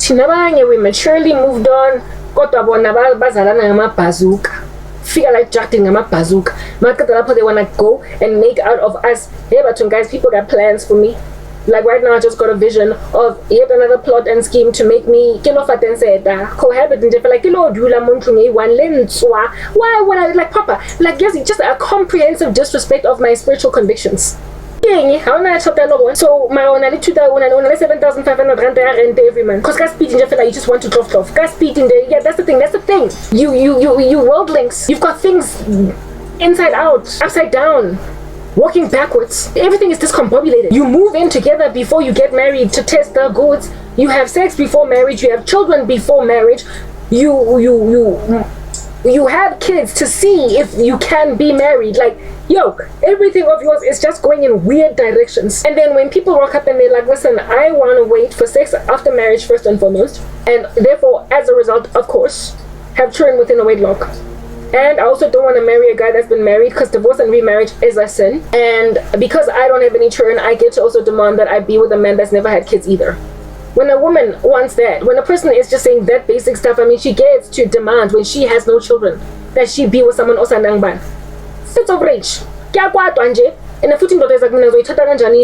thina abanye we maturely moved on kodwa bona bazalana ngamabhazuka feel like jacking ngamabhazuka maqeda lapho they want to go and make out of us. Hey but guys, people got plans for me. Like right now I just got a vision of yet another plot and scheme to make me cohabit and like why would I like papa like yes, just a comprehensive disrespect of my spiritual convictions. So my only 7,500 rand every month. Cause gas speed in you just want to drop. Gas speed in the that's the thing. You worldlings, you've got things inside out, upside down, walking backwards. Everything is discombobulated. You move in together before you get married to test the goods. You have sex before marriage. You have children before marriage. You have kids to see if you can be married. Like, yo, everything of yours is just going in weird directions. And then when people rock up and they're like, listen, I want to wait for sex after marriage first and foremost, and therefore, as a result, of course, have children within a wedlock. And I also don't want to marry a guy that's been married because divorce and remarriage is a sin. And because I don't have any children, I get to also demand that I be with a man that's never had kids either. When a woman wants that, when a person is just saying that basic stuff, I mean, she gets to demand when she has no children that she be with someone else and nangban. It's outrage. And the footing daughters like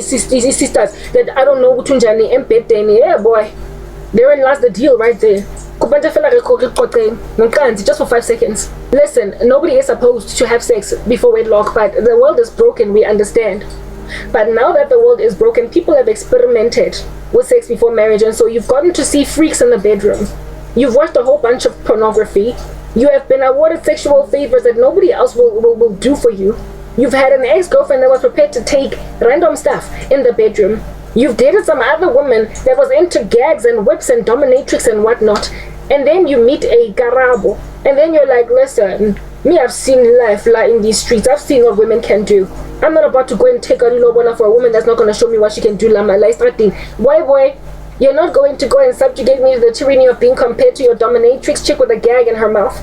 sisters that I don't know what tunjani and bedeni. Yeah, boy. Therein lies the deal right there. Just for 5 seconds. Listen, nobody is supposed to have sex before wedlock, but the world is broken, we understand. But now that the world is broken, people have experimented with sex before marriage, and so you've gotten to see freaks in the bedroom. You've watched a whole bunch of pornography. You have been awarded sexual favors that nobody else will do for you. You've had an ex-girlfriend that was prepared to take random stuff in the bedroom. You've dated some other woman that was into gags and whips and dominatrix and whatnot. And then you meet a garabo. And then you're like, listen, me, I've seen life lie in these streets. I've seen what women can do. I'm not about to go and take a lobona for a woman that's not going to show me what she can do. Boy, you're not going to go and subjugate me to the tyranny of being compared to your dominatrix chick with a gag in her mouth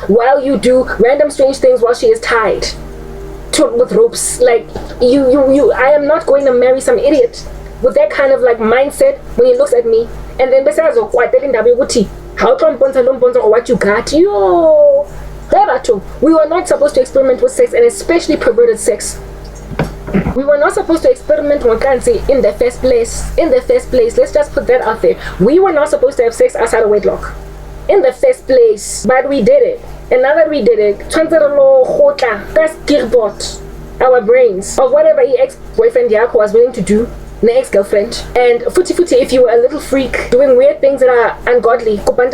while you do random strange things while she is tied with ropes. Like, I am not going to marry some idiot with that kind of like mindset when he looks at me. And then besides, how what you got? Yo, we were not supposed to experiment with sex, and especially perverted sex. We were not supposed to experiment in the first place. Let's just put that out there. We were not supposed to have sex outside of wedlock in the first place, but we did it. And now that we did it, that's our brains of whatever ex-boyfriend Yako was willing to do. An ex-girlfriend. And futi, if you were a little freak doing weird things that are ungodly, according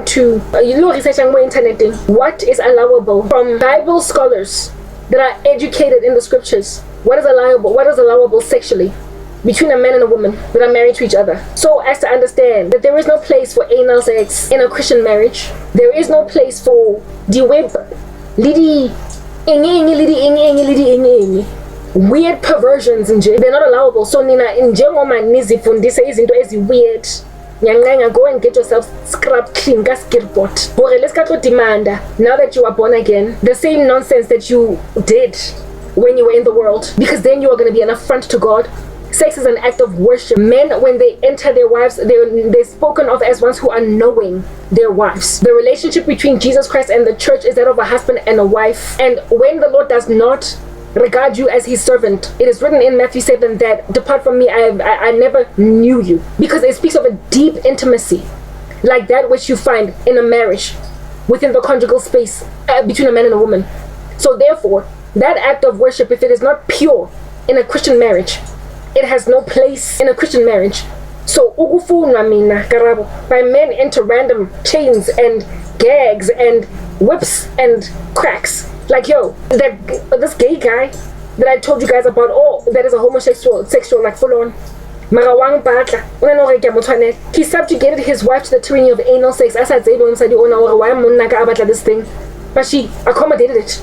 to internet, what is allowable from Bible scholars that are educated in the scriptures? What is allowable sexually between a man and a woman that are married to each other, so as to understand that there is no place for anal sex in a Christian marriage. There is no place for the web weird perversions nje. They're not allowable. So nina njengoma nizifundise izinto weird, go and get yourself scrubbed clean ka skillbot. Let's go demand, now that you are born again, the same nonsense that you did when you were in the world, because then you are going to be an affront to God. Sex is an act of worship. Men, when they enter their wives, they're spoken of as ones who are knowing their wives. The relationship between Jesus Christ and the church is that of a husband and a wife. And when the Lord does not regard you as his servant, it is written in Matthew 7 that depart from me, I never knew you, because it speaks of a deep intimacy like that which you find in a marriage within the conjugal space between a man and a woman. So therefore, that act of worship, if it is not pure in a Christian marriage, it has no place in a Christian marriage. So by men into random chains and gags and whips and cracks. Like, yo, this gay guy that I told you guys about, that is a homosexual, sexual, like full on. He subjugated his wife to the tyranny of anal sex. As I said, this thing. But she accommodated it.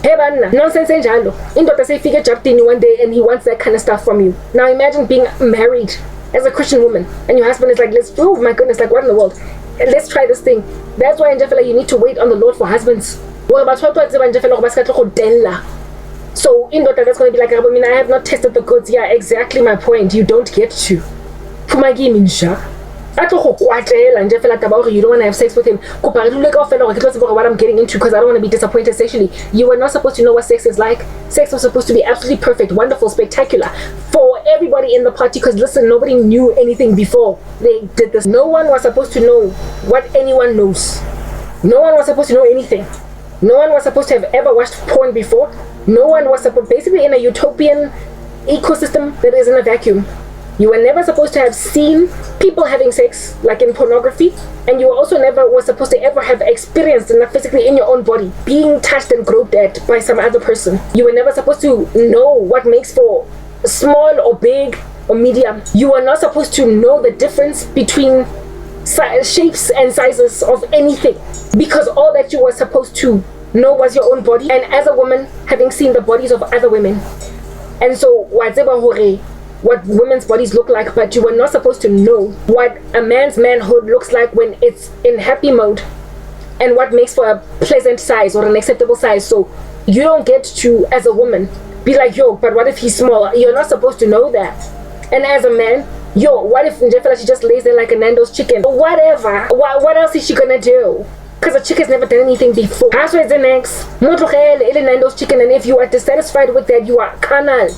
Nonsense in Dr. say figure jumped in one day and he wants that kind of stuff from you. Now imagine being married as a Christian woman and your husband is like, oh my goodness, like what in the world? Let's try this thing. That's why in Jeffela you need to wait on the Lord for husbands. So in Dr. that's going to be like, I have not tested the goods. Yeah, exactly my point. You don't get to. you don't want to have sex with him, what I'm getting into because I don't want to be disappointed sexually. You were not supposed to know what sex is like. Sex was supposed to be absolutely perfect, wonderful, spectacular for everybody in the party because listen, nobody knew anything before they did this. No one was supposed to know what anyone knows. No one was supposed to know anything. No one was supposed to have ever watched porn before. No one was supposed, basically in a utopian ecosystem that is in a vacuum. You were never supposed to have seen people having sex like in pornography, and you also never were supposed to ever have experienced enough physically in your own body being touched and groped at by some other person. You were never supposed to know what makes for small or big or medium. You were not supposed to know the difference between shapes and sizes of anything, because all that you were supposed to know was your own body, and as a woman having seen the bodies of other women. And so what women's bodies look like, but you were not supposed to know what a man's manhood looks like when it's in happy mode and what makes for a pleasant size or an acceptable size. So you don't get to, as a woman, be like, yo, but what if he's small? You're not supposed to know that. And as a man, yo, what if she just lays there like a Nando's chicken? Whatever. What else is she gonna do? Because a chick has never done anything before. As the next, Nando's chicken, and if you are dissatisfied with that, you are carnal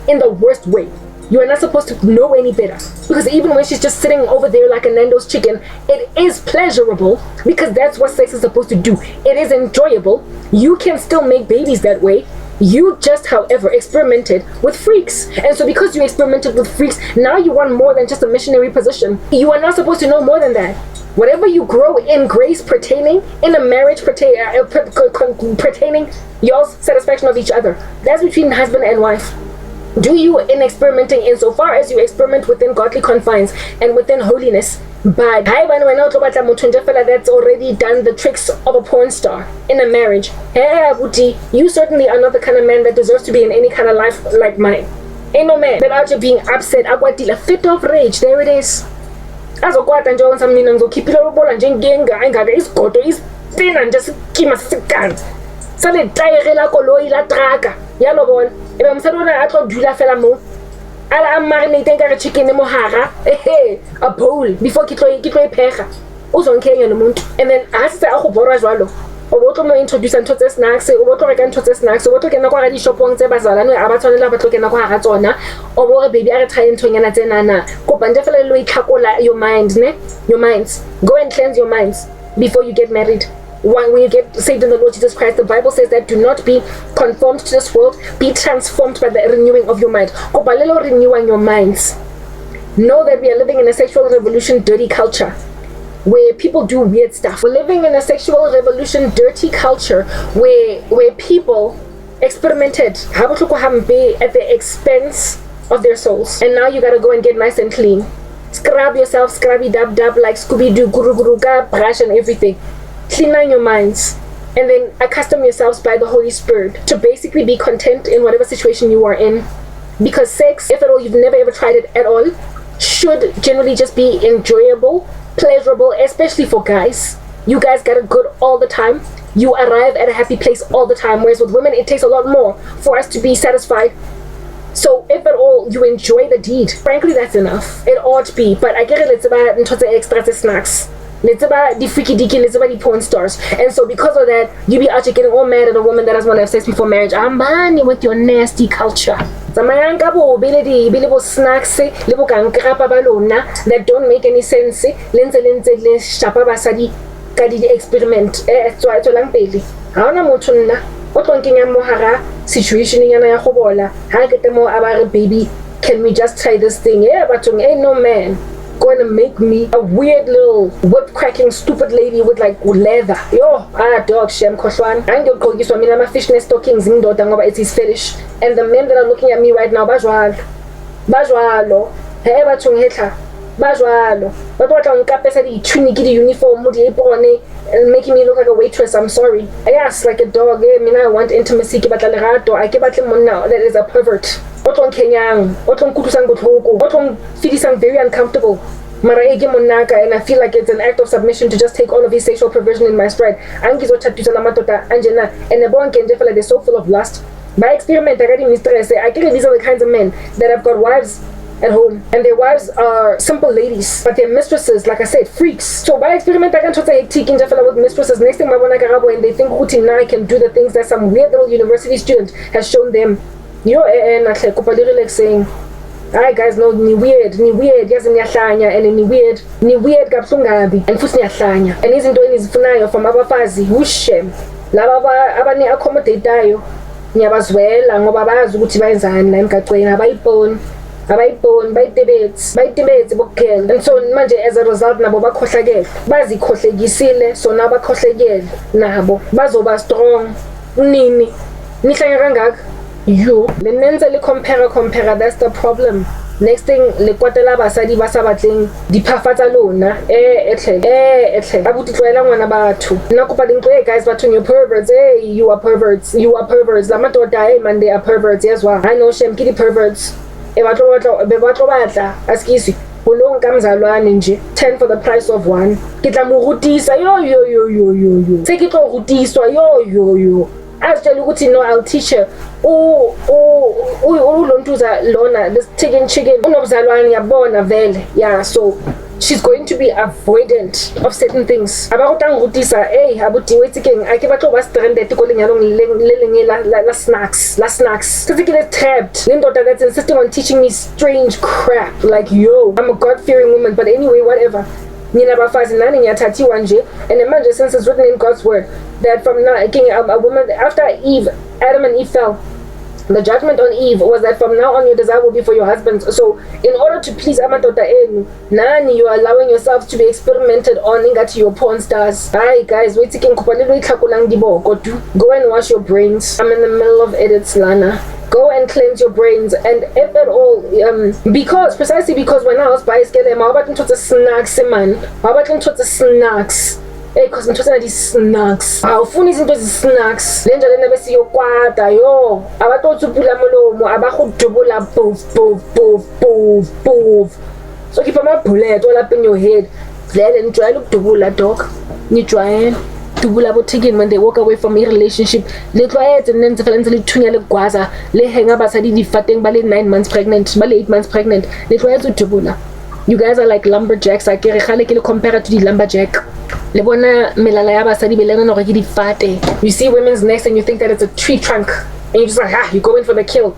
in the worst way. You are not supposed to know any better, because even when she's just sitting over there like a Nando's chicken, it is pleasurable because that's what sex is supposed to do. It is enjoyable. You can still make babies that way. You just, however, experimented with freaks, and so because you experimented with freaks, now you want more than just a missionary position. You are not supposed to know more than that. Whatever you grow in grace pertaining in a marriage pertaining y'all's satisfaction of each other, that's between husband and wife. Do you in experimenting insofar as you experiment within godly confines and within holiness, but that's already done the tricks of a porn star in a marriage. You certainly are not the kind of man that deserves to be in any kind of life like mine. Ain't no man that out here being upset, a fit of rage, there it is. As a quite enjoying some meaning, so keep it over and jenga, and got his goto is thin and just keep a second. Sale tire la koloi la traga. Yalo bon. Ebe msadona a tlo dula fela mo. Ala marinate ka chicken mo hara. A bowl before ke tlo ipega. O so nkenya no muntu. And then as se a go borwa jwalo. O botlo mo introduce ntho tse snacks, o botlo reka ntho tse snacks, o botlo kena kwa di shopong tse bazalane a ba tshwanela ba tlo kena kwa hara tsona. O bore baby a re try nthonyana tse nana. Ko bande fela lo itlhakola your mind, ne? Your minds. Go and cleanse your minds before you get married. When you get saved in the Lord Jesus Christ, the Bible says that do not be conformed to this world, be transformed by the renewing of your mind. Kobalelo renewing your minds. Know that we are living in a sexual revolution, dirty culture, where people do weird stuff. We're living in a sexual revolution, dirty culture, where people experimented at the expense of their souls. And now you gotta go and get nice and clean. Scrub yourself, scrubby dub dub like Scooby-Doo, guru guru ga, brush and everything. Clean your minds, and then accustom yourselves by the Holy Spirit to basically be content in whatever situation you are in, because sex, if at all you've never ever tried it at all, should generally just be enjoyable, pleasurable, especially for guys. You guys got it good all the time. You arrive at a happy place all the time, whereas with women it takes a lot more for us to be satisfied. So if at all you enjoy the deed, frankly that's enough. It ought to be, but I get it, it's about extra snacks. It's about the freaky deaky, it's about the porn stars. And so because of that, you be out here getting all mad at a woman that doesn't want to have sex before marriage. I'm banned with your nasty culture. That don't make any sense. Experiment. Situation baby. Can we just try this thing? Yeah, but ain't no man going to make me a weird little whip cracking stupid lady with like leather. Yo, dog shem koshwan. I'm going to go my fishnet stockings in Dotangova, it's his fetish. And the men that are looking at me right now, bajwalo, hey, batung hetla, bajwalo, but what on capacity trinity uniform, and making me look like a waitress. I'm sorry. Yes, like a dog. I want intimacy. I give now. That is a pervert. Otong Kenyang, Otong Kutusang Gotoko, Otong Fidisang very uncomfortable. Maraegi Monaka, and I feel like it's an act of submission to just take all of his sexual perversion in my stride. Angizo Chatusa Angela, and the bon Kenjefala, they're so full of lust. By experiment, I get these are the kinds of men that have got wives at home, and their wives are simple ladies, but their mistresses, like I said, freaks. So by experiment, I can try to hectic in with mistresses. Next thing, and they think now I can do the things that some weird little university student has shown them. Like saying, alright guys, no, ni weird, yazi niyahlanya, and ni weird kabuhlungabi, and futhi niyahlanya. And izinto enizifunayo from abafazi, ushem. Laba abani accommodate ngiyabazwela ngoba bayazi ukuthi bayenzani la emgaqweni, abayiboni bayitebetsi bokugela. And so manje as a result nabo bakhohlakele, bazikhohlekisile, so nabo bakhohlekele nabo bazoba strong. Nini nihlanya kangaka you nenenze le compare, that's the problem. Next thing le kwatela basadi ba sa batleng diphafatsa lona etle abuti tloela ngwana batho nna kopa dintlo guys batho you perverts. You are perverts la madoda man, they are perverts as well. I know shem ke di perverts batlo batla askisi bolong ka mzalwane nje 10 for the price of 1 ke tla mo rutisa yo se ke tlo rutiswa yo I tell you what, I'll teach her. Lontuza lona, this chicken. Yeah, so she's going to be avoidant of certain things. About rutisa, abuti waiting. I give a to stranded to calling along snacks. So they get trapped. Lindota that's insisting on teaching me strange crap. Like yo, I'm a God-fearing woman, but anyway, whatever. Nina bafazi nani nyatati wanje, and the man just since it's written in God's word that from now a woman after Adam and Eve fell, the judgment on Eve was that from now on your desire will be for your husband. So in order to please amadota enu nani, you are allowing yourself to be experimented on ingati your porn stars. Hi guys, wait taking go and wash your brains. I'm in the middle of edits, Lana. Go and cleanse your brains, and if at all, precisely because when I was by scaling, I was into the snacks, man. I was into the snacks. Because I'm talking about these snacks. How fun is into the snacks? Then I never see your quata, yo. I was to pull a molomo, I was to pull a poof. So keep my bullet all up in your head. Then try look to pull a dog. You trying? Taking when they walk away from a relationship, they try it and then the friends guaza, they hang up as I did fatting by 9 months pregnant, by 8 months pregnant. They try to tubula. You guys are like lumberjacks. I can't compare to the lumberjack. You see women's necks and you think that it's a tree trunk, and you're just like, you go in for the kill.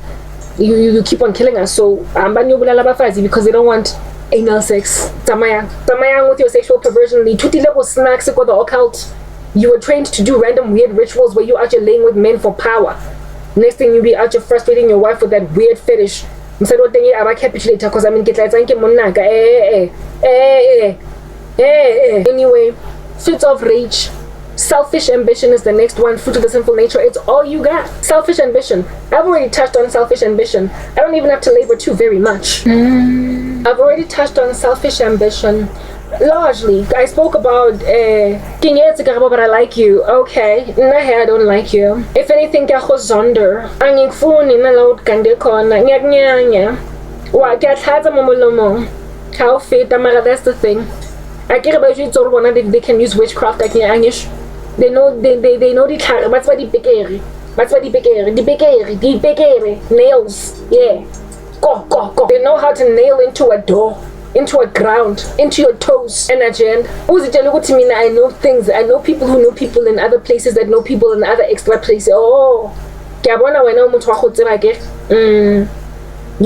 You keep on killing us. So because they don't want anal sex. Tamayang with your sexual perversion, the tuti level snacks go the occult. You were trained to do random weird rituals where you actually laying with men for power. Next thing you be out, you're frustrating your wife with that weird fetish. Instead of thinking about capitulator because I mean get like anyway, fits of rage. Selfish ambition is the next one. Fruit of the sinful nature. It's all you got. Selfish ambition. I've already touched on selfish ambition. I don't even have to labor too very much. I've already touched on selfish ambition. Largely, I spoke about but I like you. Okay, I don't like you. If anything, zonder. How fit, that's the thing. I care about you if they can use witchcraft like they know the car. That's why the nails. Yeah. Go. They know how to nail into a door, into a ground, into your toes. And I know things. I know people who know people in other places that know people in other extra places. Oh, you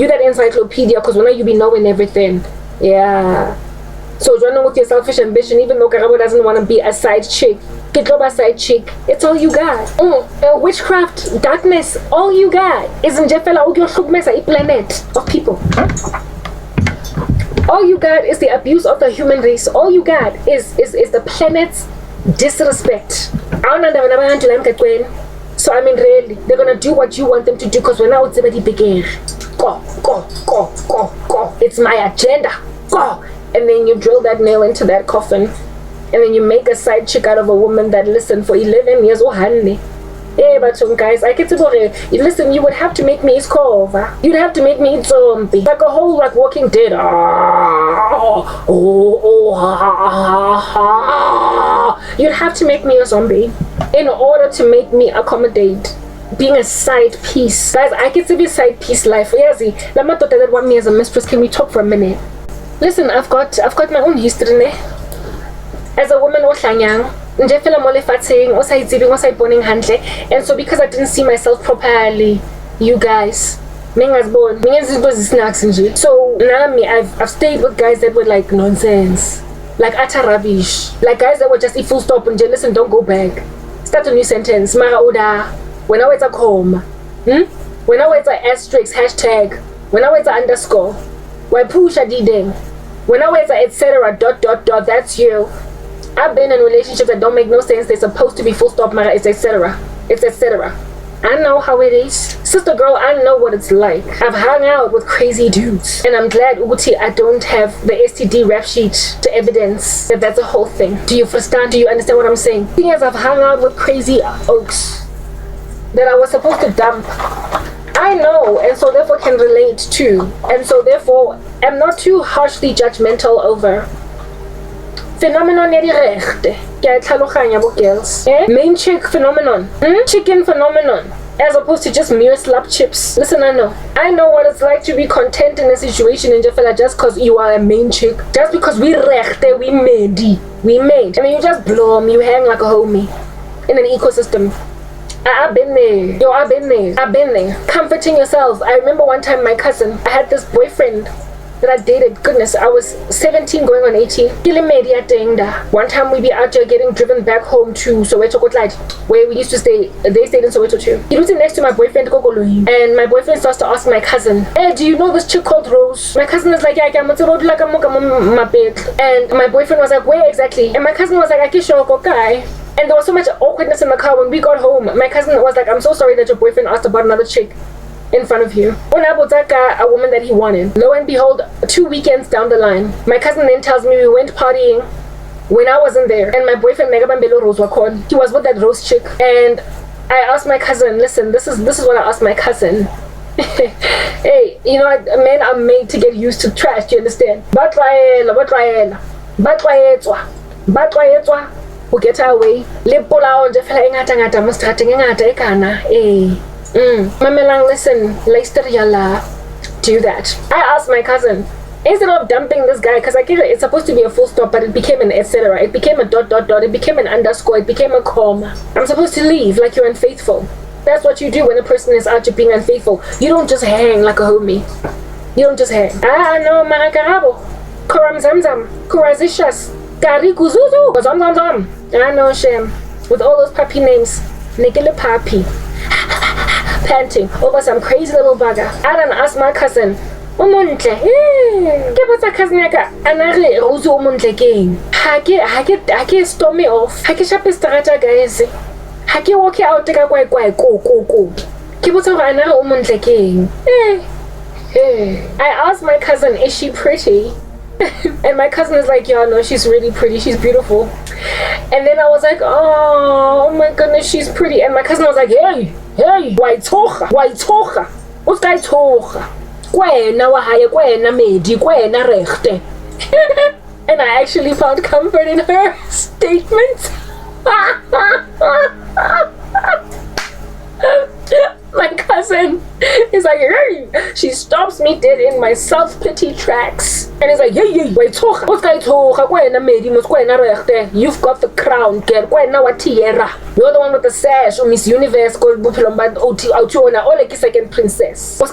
that encyclopedia, because when you be knowing everything. Yeah. So joining with your selfish ambition, even though Karabo doesn't want to be a side chick, it's all you got. Witchcraft, darkness, all you got is in Jeffela a planet of people. All you got is the abuse of the human race. All you got is the planet's disrespect. So I mean really, they're gonna do what you want them to do because when I was already begin. Go. It's my agenda. Go. And then you drill that nail into that coffin, and then you make a side chick out of a woman that listened for 11 years. Oh, honey. Hey, but some guys, I get to go. Listen, you would have to make me his cover. You'd have to make me zombie, like a whole like Walking Dead. You'd have to make me a zombie in order to make me accommodate being a side piece. Guys, I get to be side piece life. Yazi, lama tota that want me as a mistress. Can we talk for a minute? Listen, I've got my own history ne. As a woman o hlanyang, nje fela mo lefatsheng o sa itsebeng o sa iponing hantle, and so because I didn't see myself properly, you guys, so nami I've stayed with guys that were like nonsense, like utter rubbish, like guys that were just full stop and listen, don't go back, start a new sentence, mara oda, when I was a comma, when I was a asterisk, hashtag, when I was a underscore, when push a diding, when I was a etc. ... That's you. I've been in relationships that don't make no sense. They're supposed to be full stop, mara, it's etc. It's etc. I know how it is. Sister girl, I know what it's like. I've hung out with crazy dudes. And I'm glad, Uguti, I don't have the STD rap sheet to evidence that that's a whole thing. Do you understand? Do you understand what I'm saying? The thing is, I've hung out with crazy oaks that I was supposed to dump. I know, and so therefore can relate to. And so therefore, I'm not too harshly judgmental over. Phenomenon ya direchte. Ke a tlhaloganya bo girls. Main chick phenomenon. Chicken phenomenon. As opposed to just mere slap chips. Listen, I know what it's like to be content in a situation in Jafela just because you are a main chick. Just because we rechte, we made. And then you just blow 'em, you hang like a homie in an ecosystem. I've been there. Yo, I've been there. Comforting yourself. I remember one time my cousin, I had this boyfriend that I dated. Goodness, I was 17 going on 18. One time we be out there getting driven back home to Soweto, where we used to stay. They stayed in Soweto too. He was next to my boyfriend, and my boyfriend starts to ask my cousin, hey, do you know this chick called Rose? My cousin is like, yeah, and my boyfriend was like, where exactly? And my cousin was like, guy. And there was so much awkwardness in the car when we got home. My cousin was like, I'm so sorry that your boyfriend asked about another chick in front of you. When I was a woman that he wanted. Lo and behold, 2 weekends down the line, my cousin then tells me we went partying when I wasn't there. And my boyfriend, Megabambelo Rose, he was with that Rose chick. And I asked my cousin, listen, this is what I asked my cousin. Hey, you know, men are made to get used to trash, do you understand? We get our way. Mamelang, listen, do that. I asked my cousin, instead of dumping this guy, because I get it's supposed to be a full stop, but it became an etc. It became a ... It became an underscore. It became a comma. I'm supposed to leave like you're unfaithful. That's what you do when a person is out to being unfaithful. You don't just hang like a homie. You don't just hang. No, marakarabo. Kuram zamzam. Kurazishas. Kariku zuzu. Zamzam. I know, shame. With all those puppy names. Nikele papi. Panting over some crazy little bugger. I done asked my cousin, Umuntle, ke botsa cousin yaka, anare ruzu umuntle keng. Hake storm me off. Hake shape strata guys. Hake walk out ka go. Ke botsa go anare umuntle keng. I asked my cousin, is she pretty? And my cousin is like, yeah, no, she's really pretty, she's beautiful. And then I was like, oh my goodness, she's pretty. And my cousin was like, hey, waitoga, what's that toga? Kwena wahaya, kwena medi, kwena rechte. And I actually found comfort in her statement. My cousin is like, hey. She stops me dead in my self-pity tracks and is like, hey, wait, talk. You've got the crown, girl. You're the one with the sash, Miss Universe, second princess. And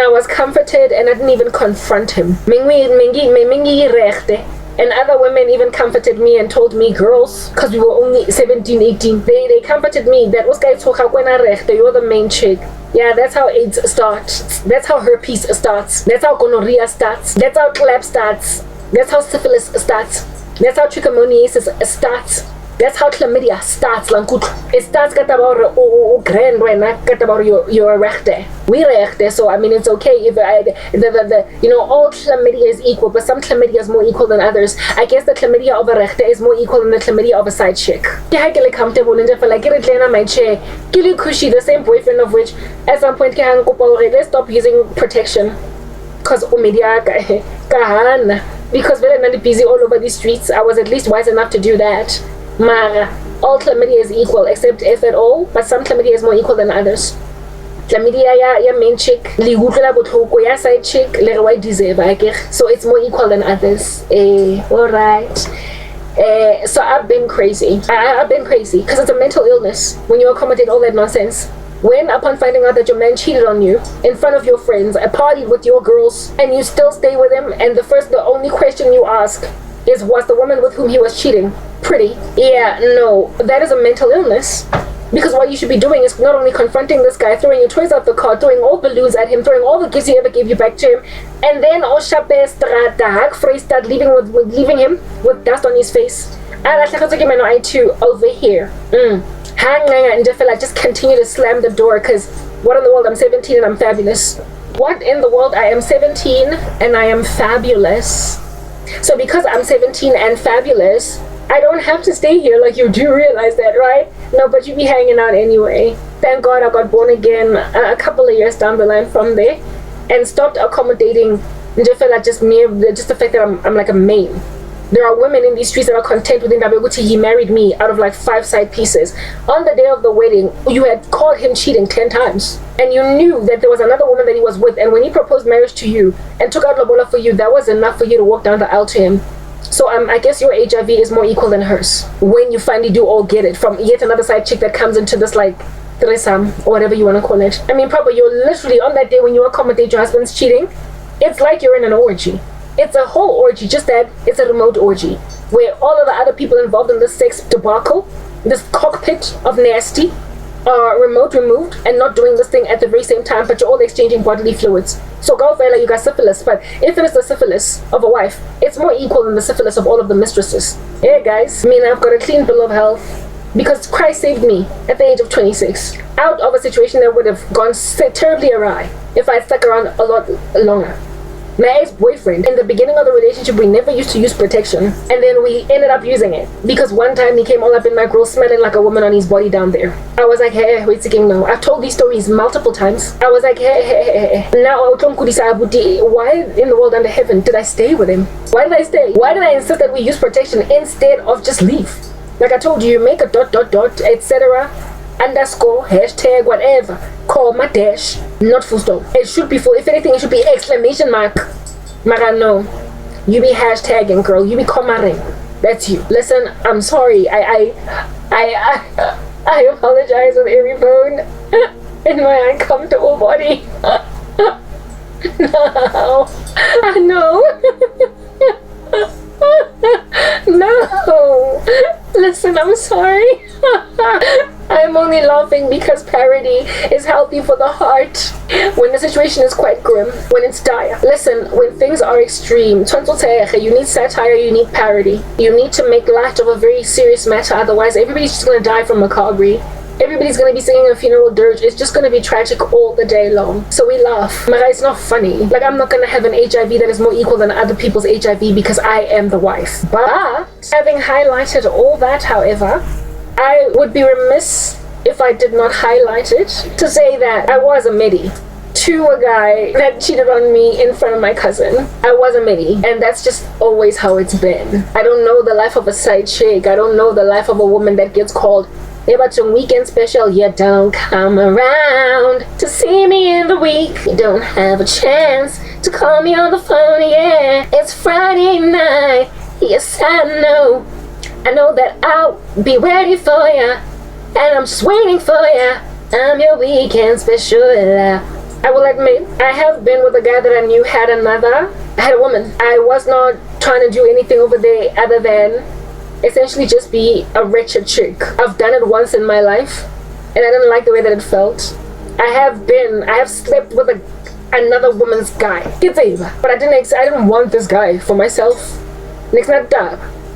I was comforted and I didn't even confront him. And other women even comforted me and told me, girls, because we were only 17, 18, they comforted me that you're the main chick. Yeah, that's how AIDS starts. That's how herpes starts. That's how gonorrhea starts. That's how clap starts. That's how syphilis starts. That's how trichomoniasis starts. That's how chlamydia starts. It starts grand when you're rechte. We rechte, so I mean it's okay if all chlamydia is equal, but some chlamydia is more equal than others. I guess the chlamydia of a rechte is more equal than the chlamydia of a side chick. I get comfortable and just like get it my chair. Kili Kushi, the same boyfriend of which at some point let's stop using protection. Cause because we're not busy all over the streets. I was at least wise enough to do that. Mara, all chlamydia is equal, except if at all, but some chlamydia is more equal than others. Chlamydia ya main chick, li utlwela botlhoko ya side chick, le re wa deserve akere. So it's more equal than others. Alright. So I've been crazy. I've been crazy because it's a mental illness when you accommodate all that nonsense. When upon finding out that your man cheated on you in front of your friends, I partied with your girls, and you still stay with him, and the only question you ask is, was the woman with whom he was cheating pretty? Yeah, no, that is a mental illness. Because what you should be doing is not only confronting this guy, throwing your toys out the car, throwing all balloons at him, throwing all the gifts he ever gave you back to him, and then leaving him with dust on his face. I too over here. And I feel like just continue to slam the door, because what in the world, I'm 17 and I'm fabulous. What in the world, I am 17 and I am fabulous. So because I'm 17 and fabulous, I don't have to stay here. Like, you do realize that, right? No, but you be hanging out anyway. Thank God I got born again a couple of years down the line from there, and stopped accommodating just the fact that I'm like a main. There are women in these streets that are content with Ndabeguti. He married me out of like 5 side pieces. On the day of the wedding, you had caught him cheating 10 times. And you knew that there was another woman that he was with. And when he proposed marriage to you and took out Lobola for you, that was enough for you to walk down the aisle to him. So I guess your HIV is more equal than hers. When you finally do all get it from yet another side chick that comes into this like threesome or whatever you want to call it. I mean, probably you're literally on that day when you accommodate your husband's cheating. It's like you're in an orgy. It's a whole orgy, just that it's a remote orgy where all of the other people involved in this sex debacle, this cockpit of nasty, are remote removed and not doing this thing at the very same time, but you're all exchanging bodily fluids. So go fella, you got syphilis, but if it is the syphilis of a wife, it's more equal than the syphilis of all of the mistresses. Yeah, guys, I mean, I've got a clean bill of health because Christ saved me at the age of 26 out of a situation that would have gone terribly awry if I stuck around a lot longer. My ex-boyfriend, in the beginning of the relationship, we never used to use protection, and then we ended up using it because one time he came all up in my grill smelling like a woman on his body down there. I was like, hey, wait a second, no. I've told these stories multiple times. I was like, hey. Now, why in the world under heaven did I stay with him? Why did I stay? Why did I insist that we use protection instead of just leave? Like I told you, make a ... etc. _ hashtag whatever, call my dash, not full stop. It should be full. If anything, it should be exclamation mark. Mara, no, you be hashtagging, girl. You be commenting. That's you. Listen, I'm sorry. I apologize with every bone in my uncomfortable body. No, I know. No, listen, I'm sorry. I'm only laughing because parody is healthy for the heart when the situation is quite grim, when it's dire. Listen, when things are extreme, you need satire, you need parody. You need to make light of a very serious matter, otherwise everybody's just going to die from macabre. Everybody's going to be singing a funeral dirge. It's just going to be tragic all the day long. So we laugh. Mara, it's not funny. Like, I'm not going to have an HIV that is more equal than other people's HIV because I am the wife. But having highlighted all that, however, I would be remiss if I did not highlight it to say that I was a midi to a guy that cheated on me in front of my cousin. I was a midi, and that's just always how it's been. I don't know the life of a side chick. I don't know the life of a woman that gets called about some weekend special. You don't come around to see me in the week. You don't have a chance to call me on the phone. Yeah, it's Friday night. Yes, I know. I know that I'll be ready for ya, and I'm just waiting for ya. I'm your weekend special. I will admit, I have been with a guy that I knew had a woman. I was not trying to do anything over there other than essentially just be a wretched chick. I've done it once in my life, and I didn't like the way that it felt. I have slept with another woman's guy. But I didn't want this guy for myself.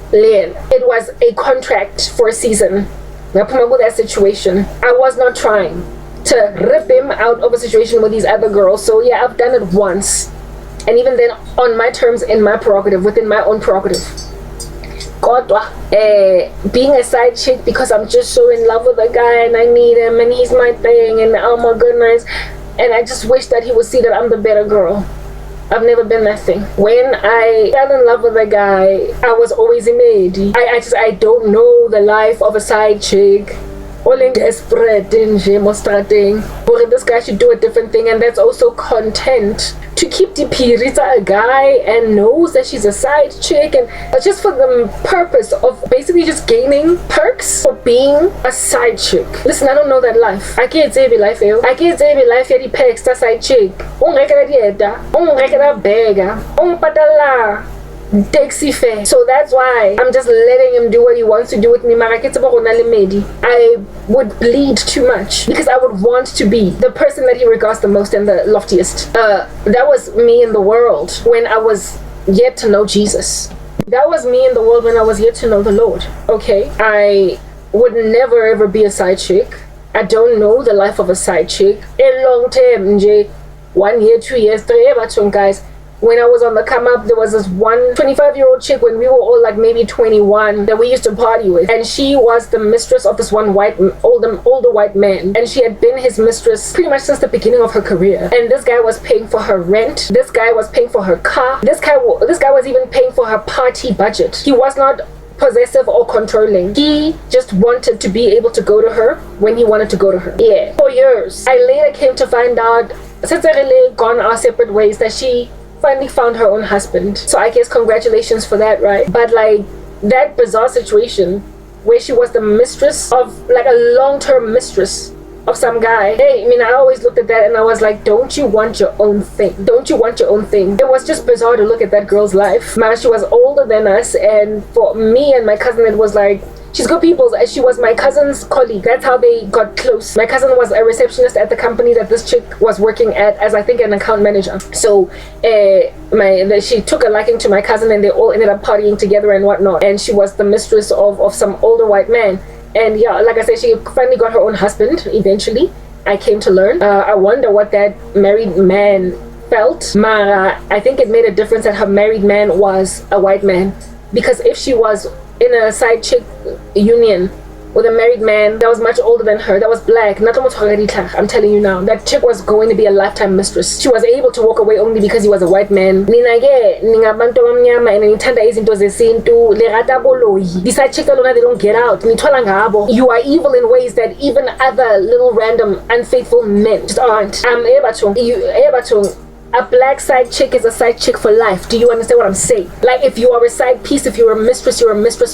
It was a contract for a season. That situation. I was not trying to rip him out of a situation with these other girls. So yeah, I've done it once, and even then on my terms, in my prerogative, within my own prerogative. Being a side chick because I'm just so in love with a guy and I need him and he's my thing and oh my goodness, and I just wish that he would see that I'm the better girl. I've never been that thing. When I fell in love with a guy, I was always made. I don't know the life of a side chick. All desperate in demonstrating, but this guy should do a different thing, and that's also content to keep the pirita a guy and knows that she's a side chick, and just for the purpose of basically just gaining perks for being a side chick. Listen, I don't know that life. I can't say life. I can't say life. The perks that side chick. Taxi fare. So that's why I'm just letting him do what he wants to do with me. I would bleed too much because I would want to be the person that he regards the most and the loftiest. That was me in the world when I was yet to know Jesus. That was me in the world when I was yet to know the Lord. Okay, I would never ever be a side chick. I don't know the life of a side chick. A long time, 1 year, 2 years, 3 years, guys. When I was on the come up, there was this one 25-year-old chick when we were all like maybe 21 that we used to party with, and she was the mistress of this one older white man, and she had been his mistress pretty much since the beginning of her career. And this guy was paying for her rent, this guy was paying for her car, this guy was even paying for her party budget. He was not possessive or controlling. He just wanted to be able to go to her when he wanted to go to her. Yeah, for years. I later came to find out, since I really gone our separate ways, that she finally found her own husband. So I guess congratulations for that, right? But like that bizarre situation where she was the mistress of, like, a long-term mistress of some guy. Hey, I mean, I always looked at that and I was like, don't you want your own thing? Don't you want your own thing? It was just bizarre to look at that girl's life. Man, she was older than us, and for me and my cousin, it was like, she's good people. She was my cousin's colleague. That's how they got close. My cousin was a receptionist at the company that this chick was working at as, I think, an account manager. So she took a liking to my cousin, and they all ended up partying together and whatnot. And she was the mistress of some older white man. And yeah, like I said, she finally got her own husband eventually. I came to learn. I wonder what that married man felt. Mara, I think it made a difference that her married man was a white man. Because if she was in a side chick union with a married man that was much older than her, that was black, I'm telling you now, that chick was going to be a lifetime mistress. She was able to walk away only because he was a white man. The side chick, they don't get out. You are evil in ways that even other little random unfaithful men just aren't. A black side chick is a side chick for life. Do you understand what I'm saying? Like, if you are a side piece, if you're a mistress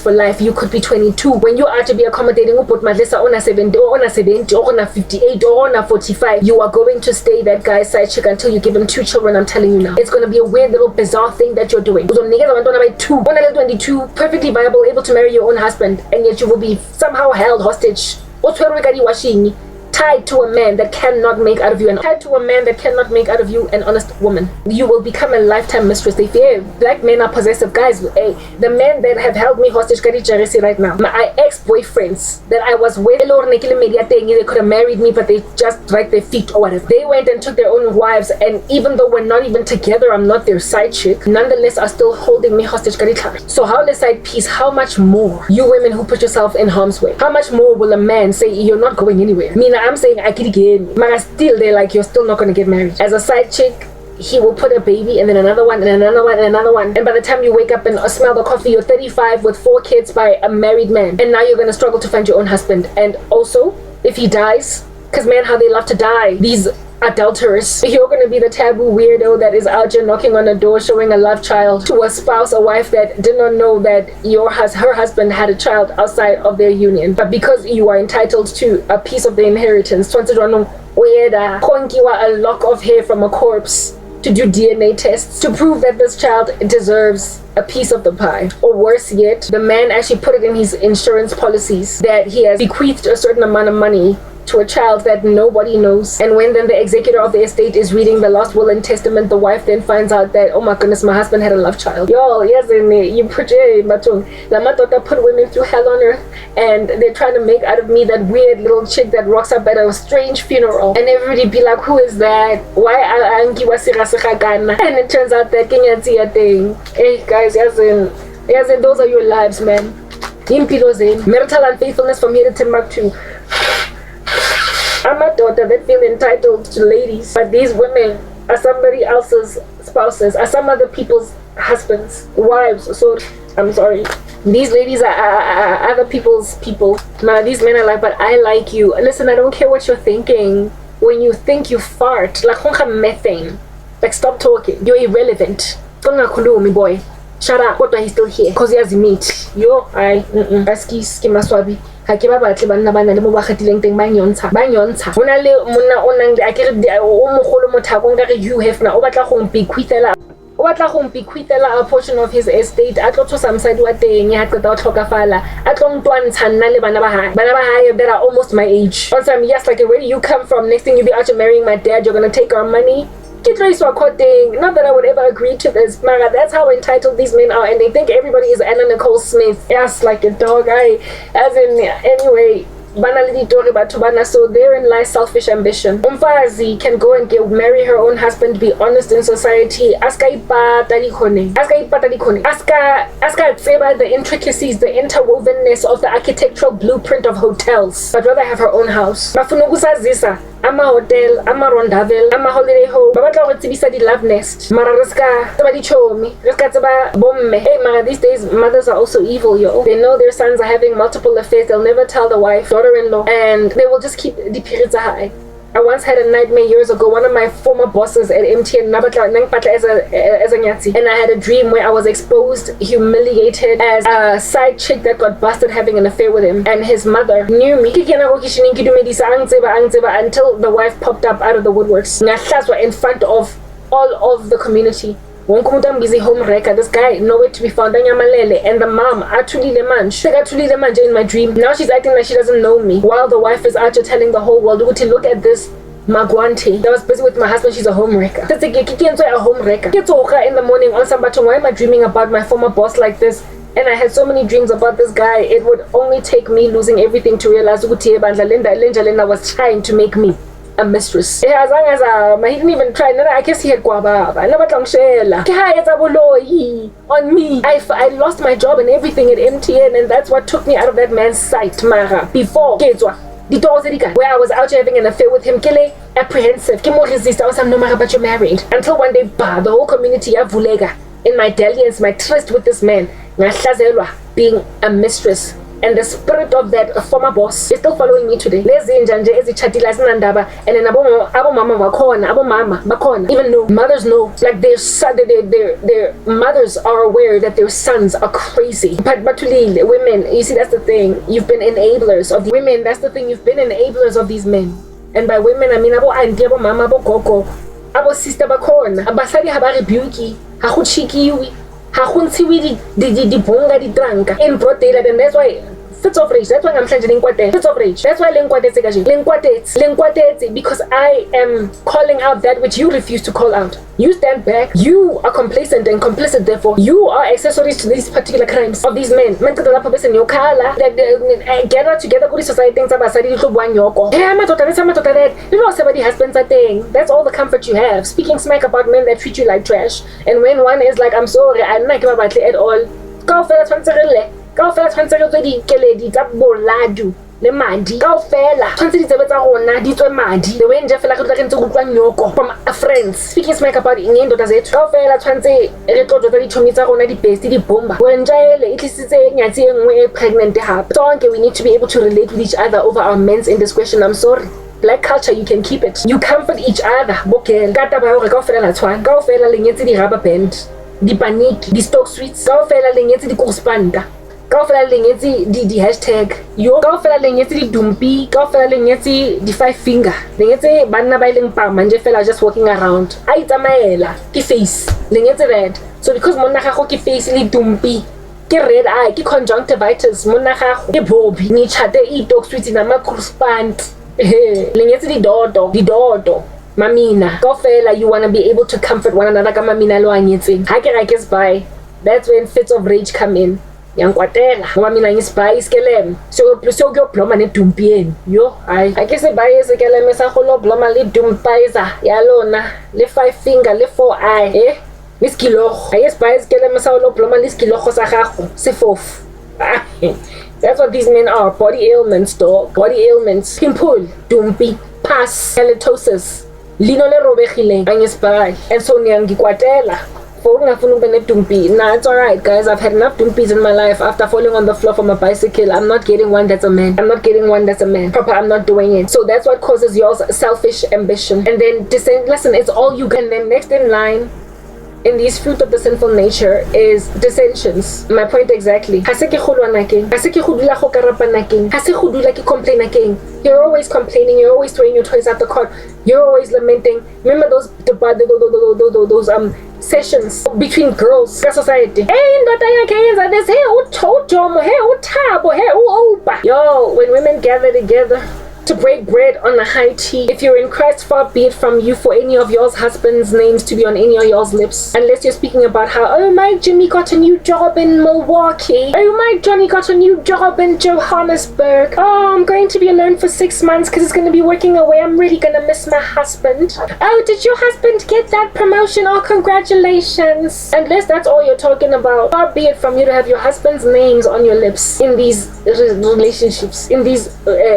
for life. You could be 22. When you are to be accommodating, you put Madlesa on a 70, on a 70, on a 58, on a 45, you are going to stay that guy's side chick until you give him 2 children. I'm telling you now. It's going to be a weird little bizarre thing that you're doing. 22, perfectly viable, able to marry your own husband, and yet you will be somehow held hostage. Tied to a man that cannot make out of you, and tied to a man that cannot make out of you an honest woman. You will become a lifetime mistress. They fear black men are possessive guys. Hey, the men that have held me hostage right now, my ex-boyfriends that I was with, they could have married me, but they just dragged their feet or whatever. They went and took their own wives, and even though we're not even together, I'm not their side chick, nonetheless are still holding me hostage. So how the side piece, how much more, you women who put yourself in harm's way, how much more will a man say you're not going anywhere? I'm saying I could get, but still they're like, you're still not going to get married. As a side chick, he will put a baby and then another one and another one and another one, and by the time you wake up and smell the coffee, you're 35 with 4 kids by a married man, and now you're going to struggle to find your own husband. And also, if he dies, because man, how they love to die, these adulterers, you're going to be the taboo weirdo that is out here knocking on a door showing a love child to a spouse, a wife that did not know that her husband had a child outside of their union. But because you are entitled to a piece of the inheritance, a lock of hair from a corpse, to do DNA tests to prove that this child deserves a piece of the pie. Or worse yet, the man actually put it in his insurance policies that he has bequeathed a certain amount of money to a child that nobody knows. And when then the executor of the estate is reading the last will and testament, the wife then finds out that, oh my goodness, my husband had a love child. Y'all, yes, you put women through hell on earth, and they're trying to make out of me that weird little chick that rocks up at a strange funeral, and everybody be like, who is that? Why angiwa sirasakagana? And it turns out that Kenyatsia thing. Hey guys, yes, those are your lives, man. Marital unfaithfulness from here to Timbuktu. I'm a daughter that feel entitled to ladies, but these women are somebody else's spouses, are some other people's husbands, wives. So I'm sorry. These ladies are other people's people. Now these men are like, but I like you. Listen, I don't care what you're thinking. When you think, you fart. Like methane. Like, stop talking. You're irrelevant. Boy. Shut up. What, he's still here? Cause he has meat. Yo, Aski maswabi. Ha ke ba batle banna bana le mo ba khatileng teng ba nyontsha hona le monna o nang a ke re o mogolo mothakong ka re you have na o batla go mpikwithela a portion of his estate a tlo tsosa msadi wa teng ha qeta o tlhokafala a tlo ntwantsha nna le bana ba hae that are almost my age. Once I'm yes, like where do you come from? Next thing you be out to marrying my dad, you're gonna take our money. Not that I would ever agree to this, Mara. That's how entitled these men are, and they think everybody is Anna Nicole Smith. Yes, like a dog. Anyway. So therein lies selfish ambition. Umfazi can go and marry her own husband, be honest in society. Aska tseba the intricacies, the interwovenness of the architectural blueprint of hotels, but rather have her own house. Ama hotel, ama rondavel, ama holiday home. Babatla go tsebisa di love nest. Mara riska tseba di chomi, riska tseba bomme. Hey, mara, these days mothers are also evil, yo. They know their sons are having multiple affairs. They'll never tell the wife, daughter-in-law, and they will just keep the periods high. I once had a nightmare years ago. One of my former bosses at MTN, as a nyatsi, and I had a dream where I was exposed, humiliated as a side chick that got busted having an affair with him, and his mother knew me until the wife popped up out of the woodworks in front of all of the community. Busy home wrecker. This guy nowhere to be found. And the mom actually in my dream. Now she's acting like she doesn't know me, while the wife is out telling the whole world, look at this Magwante that was busy with my husband. She's a home wrecker. A home wrecker. In the morning on somebody, why am I dreaming about my former boss like this? And I had so many dreams about this guy. It would only take me losing everything to realize Linda was trying to make me a mistress. As long as he didn't even try. I guess he had on me. I lost my job and everything at MTN, and that's what took me out of that man's sight. Mara before where I was out here having an affair with him, apprehensive, but you're married. Until one day, the whole community in my dalliance, my tryst with this man, being a mistress. And the spirit of that former boss is still following me today. And then even though mothers know, like their mothers are aware that their sons are crazy. But to women, you see, that's the thing. You've been enablers of the women. That's the thing. You've been enablers of these men. And by women, I mean abo auntie, abo mama, abo gogo, abo sister bakona. Abasadi haba rebuki, haku chikiwi. Di bonga di tranka in broad daylight, and that's why fits of rage. That's why I'm changing fits of rage. That's why because I am calling out that which you refuse to call out. You stand back. You are complacent and complicit. Therefore, you are accessories to these particular crimes of these men. Men gather together. Good society things about somebody husbands are thing. That's all the comfort you have. Speaking smack about men that treat you like trash. And when one is like, I'm sorry, I'm not giving about at all. Go for that. Go for that. Le madi kaofela tshwantse di tsebe tsa rona di tswe madi the way nje fela ke tla ke ntse go utlwa nyoko from friends speaking smack about ingendoda zethu kaofela tshwantse re tlo tsa dithomi tsa rona di best di bomba wenjele e tlisitse nyatsi engwe e pregnant hape sonke we need to be able to relate with each other over our men's indiscretion. I'm sorry, black culture, you can keep it. You comfort each other. Bokel ka taba hore kaofela la tshwana kaofela le nyetse di rubber band di paniki di stock sweets kaofela le nyetse di correspondent kaofela le nyetse di hashtag yo kaofela le nyetse di dumpi kaofela le nyetse di five finger le nyetse banna ba ileng pa manje fela just walking around a itsamaela ke face le nyetse red. So because monna gago ke face le dumpi ke red eye ke conjunctivitis monna gago ke bobi ni chate e talk sweet na ma correspond le nyetse di dodo mamina kaofela. You want to be able to comfort one another ka mamina lo anyetseng ha ke ra ke spy. That's when fits of rage come in. Yankwatela ngoba mina ngisibhayi iskeleme so kyo bloma ne dumpien yo I ke se baye iskeleme sa go lo bloma le dumpaiza yalona le five finger le four eye miskilogo I isibhayi iskeleme sa lo bloma le skilogo sa gago se fofu. That's what these men are. Body ailments, dog. Body ailments. Pimple, dumpi, pus, halitosis. lino le robegileng angisibhali, and so niyangikwatela for ungafuni ube nedumpi. Nah, it's alright guys, I've had enough dumpis in my life. After falling on the floor from a bicycle, I'm not getting one that's a man. I'm not getting one that's a man. Proper, I'm not doing it. So that's what causes your selfish ambition. And then listen, it's all you got. And then next in line in these fruit of the sinful nature is dissensions. My point exactly. You're always complaining, you're always throwing your toys at the cart, you're always lamenting. Remember those sessions between girls in society. Hey, yo, when women gather together to break bread on a high tea. If you're in Christ, far be it from you for any of yours husbands' names to be on any of yours lips, unless you're speaking about how, oh, my Jimmy got a new job in Milwaukee, oh, my Johnny got a new job in Johannesburg, oh, I'm going to be alone for 6 months because he's going to be working away, I'm really going to miss my husband. Oh, did your husband get that promotion? Oh, congratulations. Unless that's all you're talking about, far be it from you to have your husband's names on your lips in these relationships, in these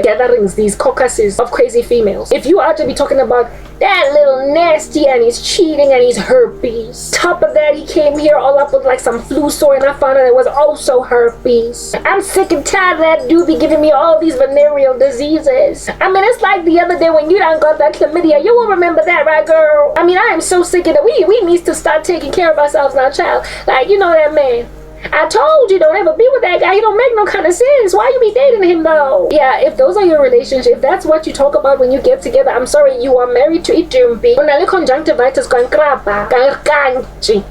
gatherings, these caucuses of crazy females. If you are to be talking about that little nasty and he's cheating and he's herpes, top of that he came here all up with like some flu sore and I found out it was also herpes. I'm sick and tired of that dude be giving me all these venereal diseases. I mean, it's like the other day when you done got that chlamydia. You won't remember that, right, girl? I mean, I am so sick of it. We need to start taking care of ourselves now, child. Like, you know that man. I told you, don't ever be with that guy. He don't make no kind of sense. Why you be dating him though? Yeah, if those are your relationships, if that's what you talk about when you get together, I'm sorry, you are married to itumbi. Unale conjunctivitis kankraba, garganji.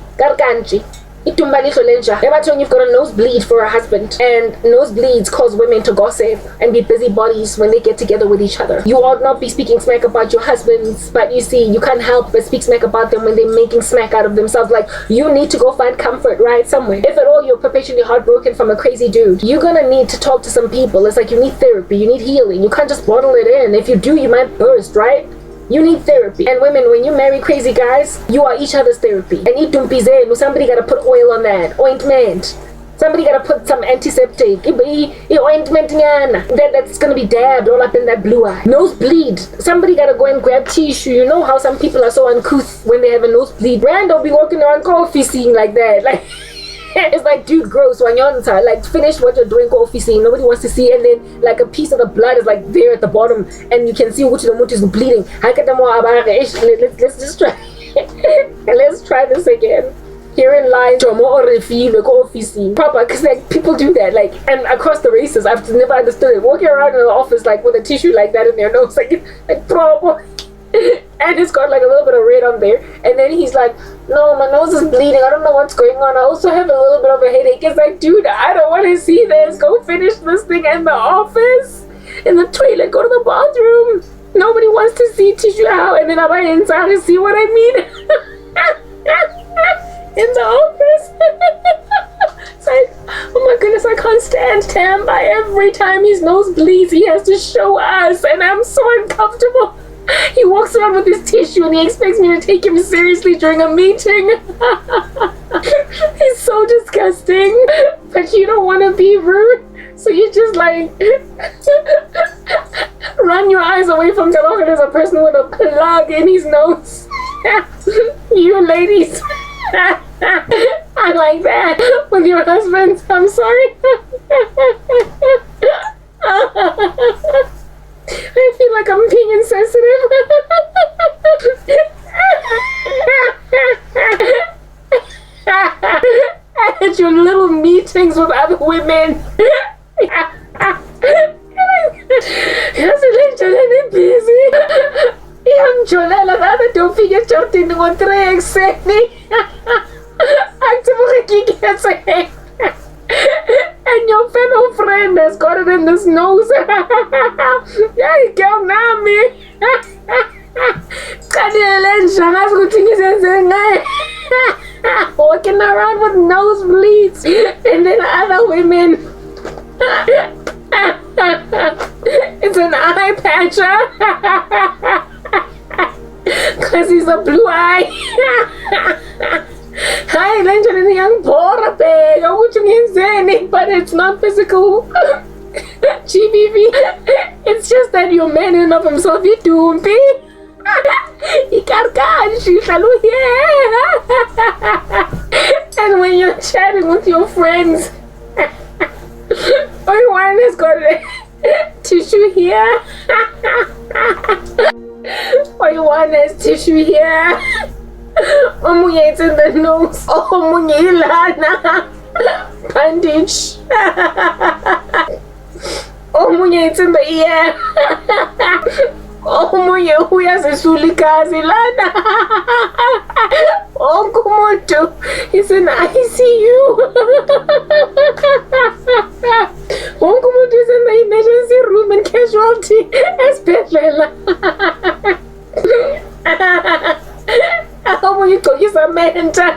Itumba lihlo lenja. Ever you've got a nosebleed for a husband, and nosebleeds cause women to gossip and be busybodies when they get together with each other. You ought not be speaking smack about your husbands, but you see, you can't help but speak smack about them when they're making smack out of themselves. Like, you need to go find comfort, right, somewhere. If at all you're perpetually heartbroken from a crazy dude, you're gonna need to talk to some people. It's like you need therapy, you need healing. You can't just bottle it in. If you do, you might burst, right? You need therapy. And women, when you marry crazy guys, you are each other's therapy. And somebody gotta put oil on that. Ointment. Somebody gotta put some antiseptic. Ointment that's gonna be dabbed all up in that blue eye. Nosebleed. Somebody gotta go and grab tissue. You know how some people are so uncouth when they have a nosebleed. Random be walking around coffee scene like that. Like it's like, dude, gross. Like, finish what you're doing, coffee scene. Nobody wants to see. And then, like, a piece of the blood is like there at the bottom, and you can see which the is bleeding. Let's just try. Let's try this again. Herein lies coffee scene. Proper, because like people do that, like, and across the races, I've never understood it. Walking around in the office like with a tissue like that in their nose, like proper. And it's got like a little bit of red on there, and then he's like, no, my nose is bleeding, I don't know what's going on, I also have a little bit of a headache. It's like, dude, I don't want to see this. Go finish this thing in the office, in the toilet, go to the bathroom. Nobody wants to see tissue out, and then I'm inside to see what I mean. In the office. It's like, oh my goodness, I can't stand Tamba. Every time his nose bleeds, he has to show us, and I'm so uncomfortable. He walks around with his tissue and he expects me to take him seriously during a meeting. He's so disgusting. But you don't want to be rude, so you just like run your eyes away from the look. There's a person with a plug in his nose. You ladies I like that with your husbands. I'm sorry. I feel like I'm being insensitive. At your little meetings with other women. And your fellow friend has got it in his nose. Yeah, girl, now me. Walking around with nosebleeds, and then other women. It's an eye patcher. Cause he's a blue eye. Hi, Lenjan and young poor pig. But it's not physical. GBV. It's just that your man in of himself, you do. And when you're chatting with your friends, one has got a tissue here. One has tissue here. It's in the nose. Bandage. It's in the ear. Uyazisuligazi lana. Umuntu is in ICU. Umuntu is in the emergency room in casualty esibhedlela. Omunye ugqokisa amenta.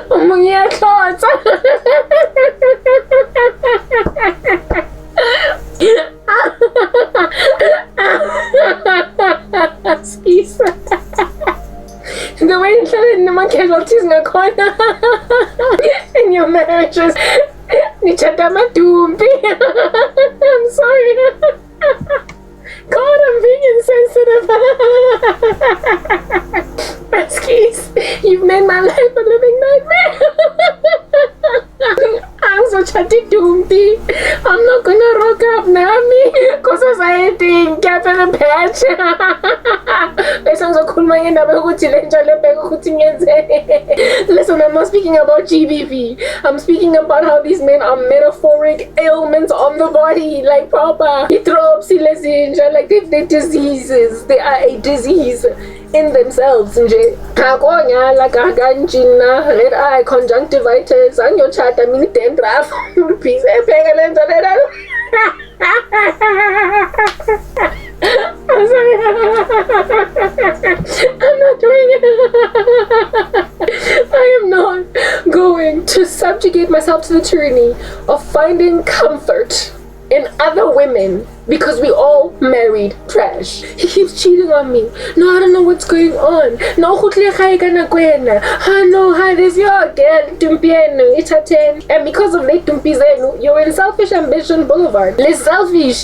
Omunye uyahlonza. The way you said it in my casualties in the corner in your marriages. I'm sorry. God, I'm being insensitive. Excuse. You've made my life a living nightmare. I'm so chatty doompy. I'm not gonna rock up Nami because society gap in a patch. Listen, I'm not speaking about GBV. I'm speaking about how these men are metaphoric ailments on the body, like proper. Like they're diseases. They are a disease in themselves. Red eye, conjunctivitis, and your chat, I mean, dandruff. Peace. I'm sorry. I'm not doing it. I am not going to subjugate myself to the tyranny of finding comfort in other women because we all married trash. He keeps cheating on me. No, I don't know what's going on. No, no, hi, this your girl, and because of late you're in Selfish Ambition Boulevard. Less selfish,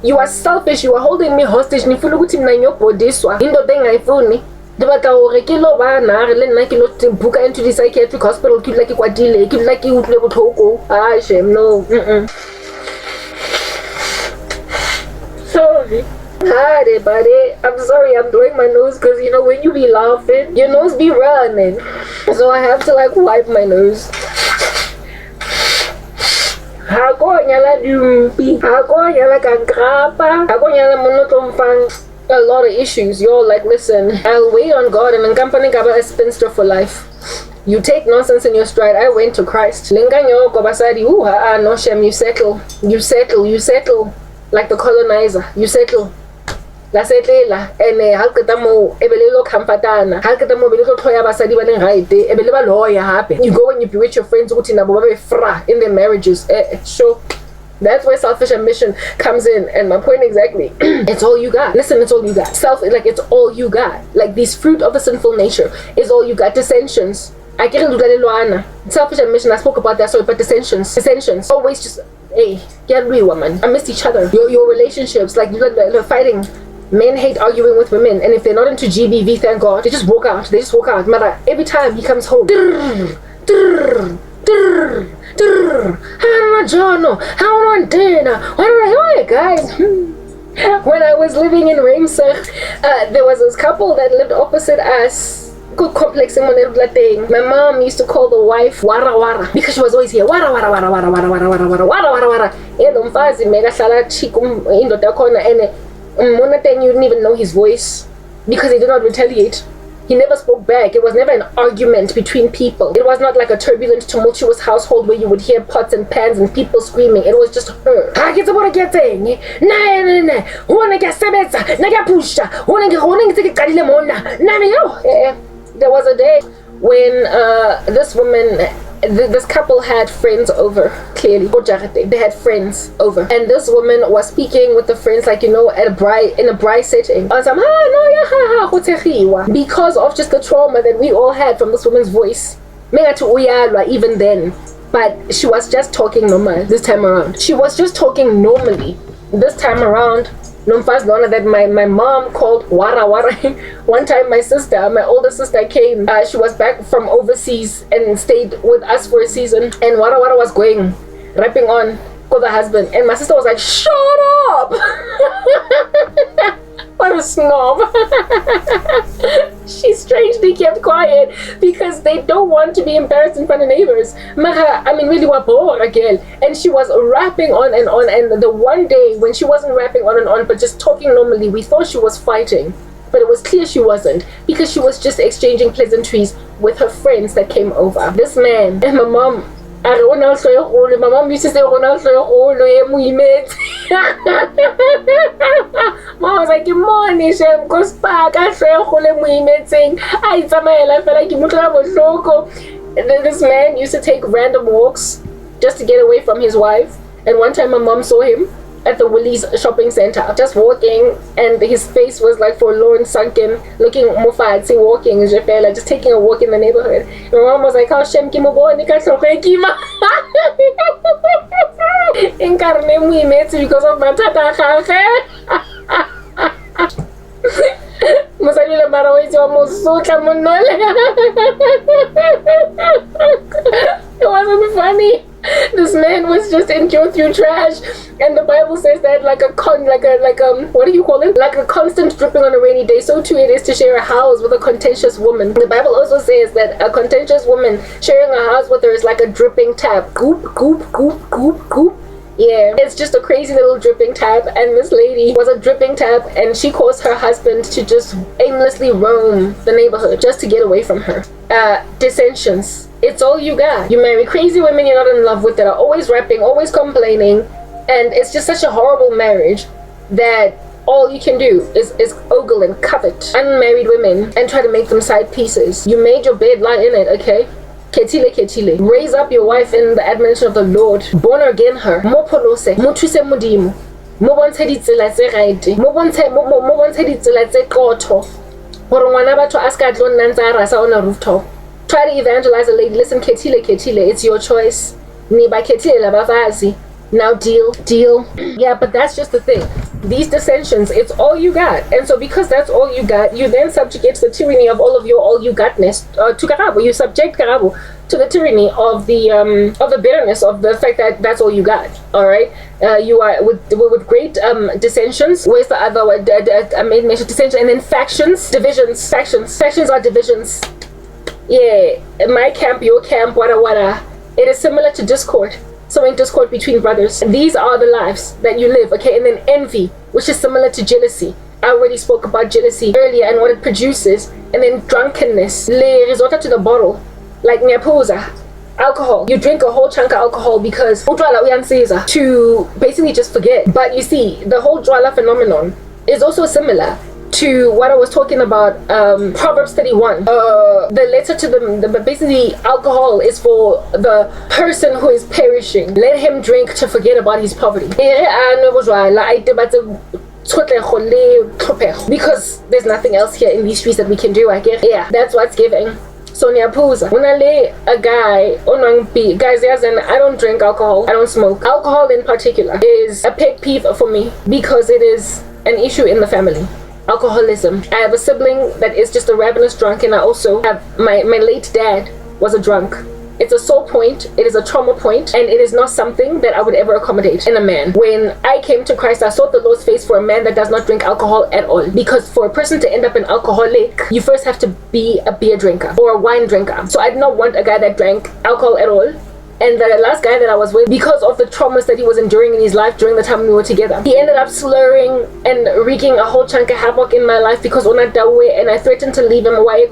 you are selfish, you are holding me hostage. Ni fulu kuti mna nyopo deswa. Indo denga ifuni. Debata ore ke lo bana re le nna ke lo buka into the psychiatric hospital ke like kwatile ke like ke utlwe botlhoko. Ah, shame, no. Sorry. Hi, buddy. I'm sorry, I'm blowing my nose because you know when you be laughing, your nose be running. So I have to like wipe my nose. A lot of issues. You're like, listen, I'll wait on God and company gaba a spinster for life. You take nonsense in your stride. I went to Christ. Linganyo gobasadi no shame. You settle. Like the colonizer. You settle. La setlela ene ha qeta mo ebelelo comfortana ha qeta mo belelo tloya basadi ba leng right ebele ba lawyer hape. You go and you bewitch your friends ukuthi nabo ba be fra in their marriages. Sure. That's where selfish ambition comes in. And my point exactly, it's all you got. Listen, it's all you got. It's all you got. Like this fruit of the sinful nature is all you got. Dissensions. I get into selfish ambition. I spoke about that. Sorry, but dissensions. Always just, hey, get real, woman. I missed each other. Your relationships, like you're fighting. Men hate arguing with women, and if they're not into GBV, thank God, they just walk out. Mother, every time he comes home, guys. When I was living in Ramsar, there was this couple that lived opposite us. Good complexing thing. My mom used to call the wife wara wara because she was always here. Wara wara wara wara wara wara wara wara wara wara wara. You didn't even know his voice because he did not retaliate. He never spoke back. It was never an argument between people. It was not like a turbulent, tumultuous household where you would hear pots and pans and people screaming. It was just her. There was a day when this woman, this couple had friends over, clearly. They had friends over. And this woman was speaking with the friends, like, you know, in a bride setting. Because of just the trauma that we all had from this woman's voice. Even then. But she was just talking normal this time around. She was just talking normally this time around. Nomfazi lona that my mom called wara wara. One time my older sister came. She was back from overseas and stayed with us for a season. And wara wara was going, rapping on with her husband. And my sister was like, shut up! What a snob. She strangely kept quiet because they don't want to be embarrassed in front of neighbors. Maha, I mean, really, girl. And she was rapping on and on. And the one day when she wasn't rapping on and on, but just talking normally, we thought she was fighting. But it was clear she wasn't, because she was just exchanging pleasantries with her friends that came over. This man, and my mom used to say Mom was like, morning, Shem, go spark, I say, and then this man used to take random walks just to get away from his wife. And one time my mom saw him at the Woolies shopping center, just walking, and his face was like forlorn, sunken, looking mufancy, walking, just taking a walk in the neighborhood. My mom was like, "How Shem kimoboni ka kima?" Inkarne muimetse because of matata kage. Musalile mara wetsi wa mosotla monole. It wasn't funny. This man was just endured through trash, and the Bible says that like a what do you call it? Like a constant dripping on a rainy day, so too it is to share a house with a contentious woman. The Bible also says that a contentious woman sharing a house with her is like a dripping tap. Goop, goop, goop, goop, goop. Yeah, it's just a crazy little dripping tap, and this lady was a dripping tap, and she caused her husband to just aimlessly roam the neighborhood just to get away from her. Dissensions. It's all you got. You marry crazy women you're not in love with that are always rapping, always complaining, and it's just such a horrible marriage that all you can do is ogle and covet unmarried women and try to make them side pieces. You made your bed, lie in it, okay? Ketile ketile. Raise up your wife in the admonition of the Lord. Born again her. Mo polose. Mo thuse modimo. Mo bontshe ditsela tse right. Mo bontshe ditsela tse qotho. Hore ngwana batho a ska tlo nna ntse a rasa on a rooftop. Try to evangelize a lady. Listen, ketile ketile. It's your choice. Niba ketile labafazi. Now deal. Yeah, but that's just the thing. These dissensions, it's all you got. And so because that's all you got, you then subjugate to the tyranny of all of your all you gotness to Karabo. You subject Karabo to the tyranny of the bitterness of the fact that that's all you got. All right, you are with great dissensions. Where's the other word? I made mention dissension, and then factions, divisions. Factions are divisions. Yeah, my camp, your camp, wada. It is similar to discord. Sowing discord between brothers. These are the lives that you live, okay? And then envy, which is similar to jealousy. I already spoke about jealousy earlier and what it produces. And then drunkenness, le resorta to the bottle, like nyapuza, alcohol. You drink a whole chunk of alcohol because to basically just forget. But you see, the whole drala phenomenon is also similar to what I was talking about, Proverbs 31. The letter to the basically alcohol is for the person who is perishing. Let him drink to forget about his poverty. Because there's nothing else here in these streets that we can do, I guess. Yeah, that's what's giving. Sonia Puza. When I lay a guy on guys, yes, and I don't drink alcohol. I don't smoke. Alcohol in particular is a pet peeve for me because it is an issue in the family. Alcoholism. I have a sibling that is just a ravenous drunk, and I also have my late dad was a drunk. It's a sore point, it is a trauma point, and it is not something that I would ever accommodate in a man. When I came to Christ, I sought the Lord's face for a man that does not drink alcohol at all. Because for a person to end up an alcoholic, you first have to be a beer drinker or a wine drinker. So I did not want a guy that drank alcohol at all. And the last guy that I was with, because of the traumas that he was enduring in his life during the time we were together, he ended up slurring and wreaking a whole chunk of havoc in my life because on that way, and I threatened to leave him away.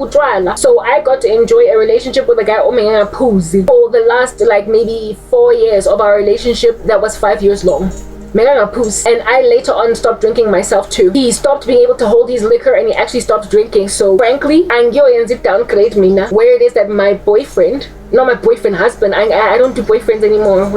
So I got to enjoy a relationship with a guy for the last maybe 4 years of our relationship that was 5 years long. And I later on stopped drinking myself too. He stopped being able to hold his liquor and he actually stopped drinking. So frankly, it downgrade me now. Where it is that my boyfriend, not my boyfriend, husband, I don't do boyfriends anymore.